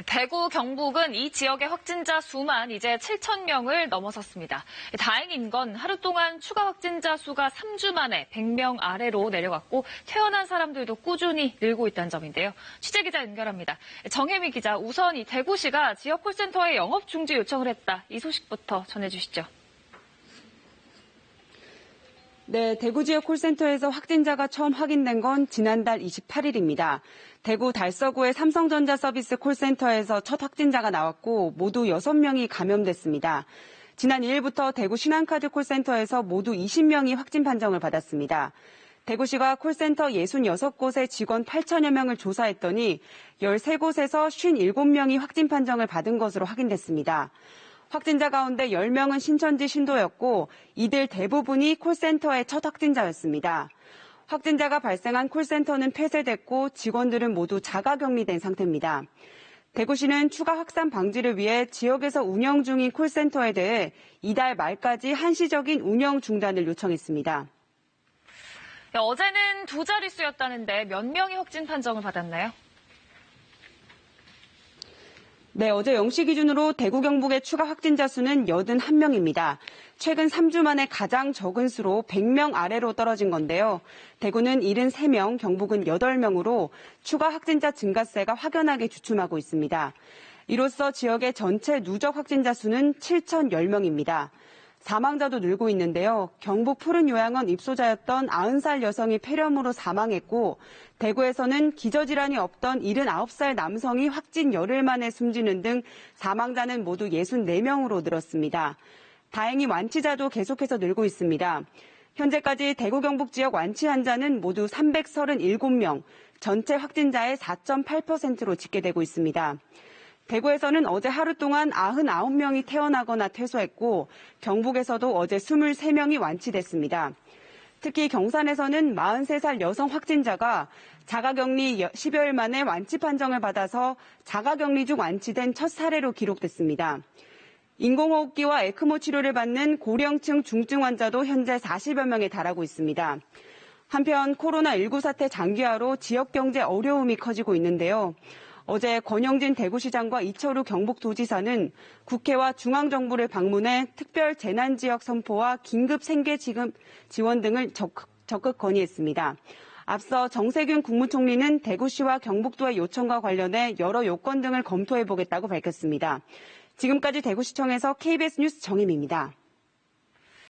대구, 경북은 이 지역의 확진자 수만 이제 7,000명을 넘어섰습니다. 다행인 건 하루 동안 추가 확진자 수가 3주 만에 100명 아래로 내려갔고 퇴원한 사람들도 꾸준히 늘고 있다는 점인데요. 취재기자 연결합니다. 정혜미 기자, 우선 이 대구시가 지역 콜센터에 영업 중지 요청을 했다. 이 소식부터 전해주시죠. 네, 대구 지역 콜센터에서 확진자가 처음 확인된 건 지난달 28일입니다. 대구 달서구의 삼성전자 서비스 콜센터에서 첫 확진자가 나왔고 모두 6명이 감염됐습니다. 지난 2일부터 대구 신한카드 콜센터에서 모두 20명이 확진 판정을 받았습니다. 대구시가 콜센터 66곳의 직원 8천여 명을 조사했더니 13곳에서 57명이 확진 판정을 받은 것으로 확인됐습니다. 확진자 가운데 10명은 신천지 신도였고 이들 대부분이 콜센터의 첫 확진자였습니다. 확진자가 발생한 콜센터는 폐쇄됐고 직원들은 모두 자가격리된 상태입니다. 대구시는 추가 확산 방지를 위해 지역에서 운영 중인 콜센터에 대해 이달 말까지 한시적인 운영 중단을 요청했습니다. 어제는 두 자릿수였다는데 몇 명이 확진 판정을 받았나요? 네, 어제 0시 기준으로 대구 경북의 추가 확진자 수는 81명입니다. 최근 3주 만에 가장 적은 수로 100명 아래로 떨어진 건데요. 대구는 73명, 경북은 8명으로 추가 확진자 증가세가 확연하게 주춤하고 있습니다. 이로써 지역의 전체 누적 확진자 수는 7,010명입니다. 사망자도 늘고 있는데요. 경북 푸른 요양원 입소자였던 90살 여성이 폐렴으로 사망했고 대구에서는 기저질환이 없던 79살 남성이 확진 열흘 만에 숨지는 등 사망자는 모두 64명으로 늘었습니다. 다행히 완치자도 계속해서 늘고 있습니다. 현재까지 대구 경북 지역 완치 환자는 모두 337명, 전체 확진자의 4.8%로 집계되고 있습니다. 대구에서는 어제 하루 동안 99명이 퇴원하거나 퇴소했고 경북에서도 어제 23명이 완치됐습니다. 특히 경산에서는 43살 여성 확진자가 자가격리 10여일 만에 완치 판정을 받아서 자가격리 중 완치된 첫 사례로 기록됐습니다. 인공호흡기와 에크모 치료를 받는 고령층 중증 환자도 현재 40여 명에 달하고 있습니다. 한편 코로나19 사태 장기화로 지역 경제 어려움이 커지고 있는데요. 어제 권영진 대구시장과 이철우 경북도지사는 국회와 중앙정부를 방문해 특별 재난지역 선포와 긴급 생계지급 지원 등을 적극 건의했습니다. 앞서 정세균 국무총리는 대구시와 경북도의 요청과 관련해 여러 요건 등을 검토해보겠다고 밝혔습니다. 지금까지 대구시청에서 KBS 뉴스 정혜미입니다.